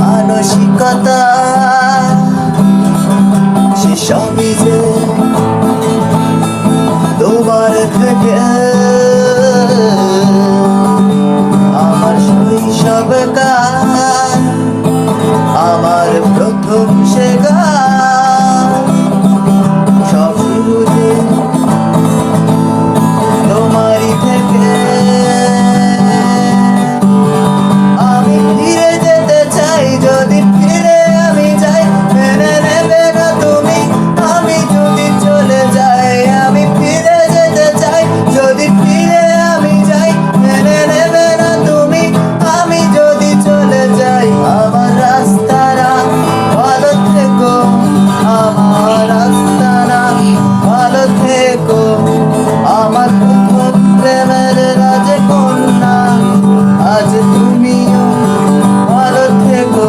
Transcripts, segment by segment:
মানসিকতা সেসবই যে তোমার থেকে আমার শৈশবকাল, আমার প্রথম সে গান, সব শুরু যে তোমারই থেকে। আমি ফিরে যেতে চাই, যদি ফিরে আমি যাই মেনে নেবে না তুমি। আমি যদি চলে যাই, আমি ফিরে যেতে চাই, যদি ফিরে আমি যাই মেনে নেবে না তুমি। আমি যদি চলে যাই, আমার রাস্তারা ভালো থেকো, আমার রাস্তারা ভালো থেকো। আমার প্রথম প্রেমের রাজকন্যা আজ তুমিও ভালো থেকো।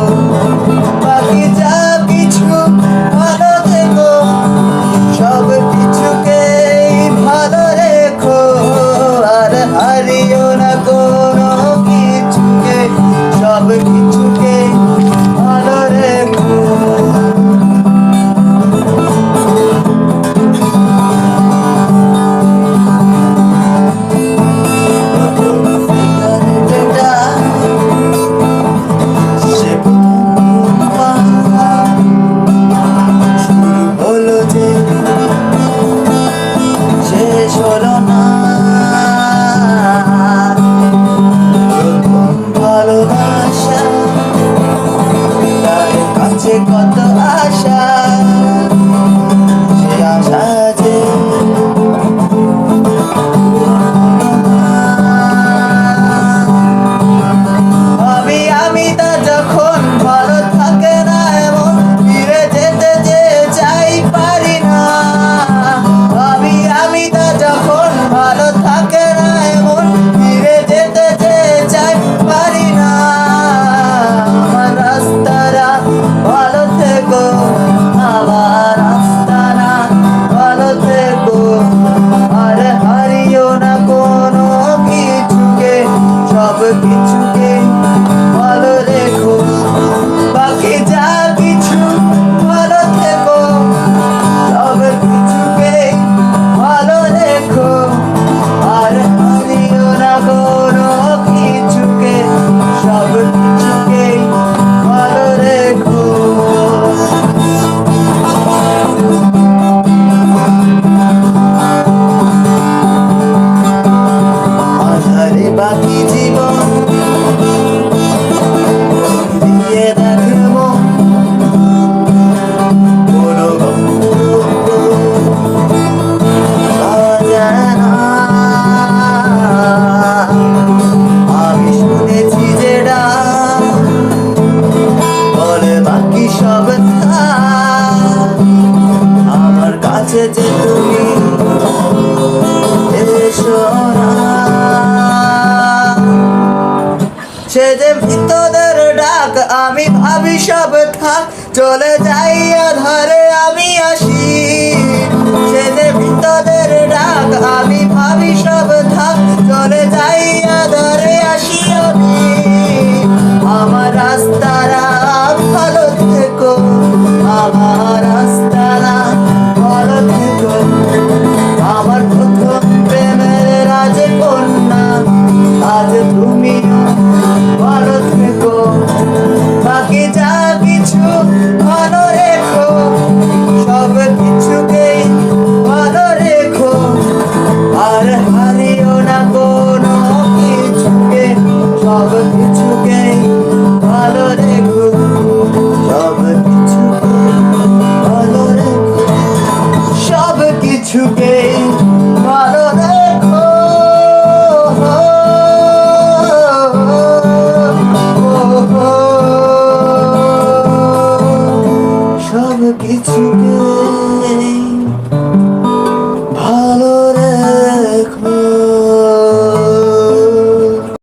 বাকি যা কিছু ভালো থেকো, সব কিছুকেই ভালো রেখো। আর হারিও না কোনো কিছুকে, সব কিছুকে ভালো রেখো। শেষ হলো না প্রথম ভালোবাসা, তার কাছে কত আশা, সে আশা যে আমি তা যখন ভালো থাকে না এমন ফিরে যেতে যে চাই পারি না। আমি তা যখন ভালো থাকে না এমন ফিরে যেতে যে চাই পারি না। আমার রাস্তারা ভালো থেকো, আমার রাস্তারা ভালো থেকো। আর হারিও না কোনো কিছুকে, সব কিছুকে ভালো রেখো। বাকি যা কিছু ভালো থেকো, সব কিছুকে ভালো রেখো। আর হারিও না কোনো কিছুকে, সব কিছুকে ভালো রেখো। আধারে বাকি জীবন দিয়ে দেখবো কোনো গল্প সাজায় না। আমি শুনেছি যেটা বলে বাকি সব থাক, আমার কাছে যে তুমি এসো না। সে যে ভিতরের ডাক, আমি ভাবি সব থাক, চলে যাই আধারে আমি আসি। সে যে ভিতরের ডাক, আমি ভাবি সব থাক, চলে যাই আধারে আসি আমি। আমার রাস্তারা ভালো থেকো, আমার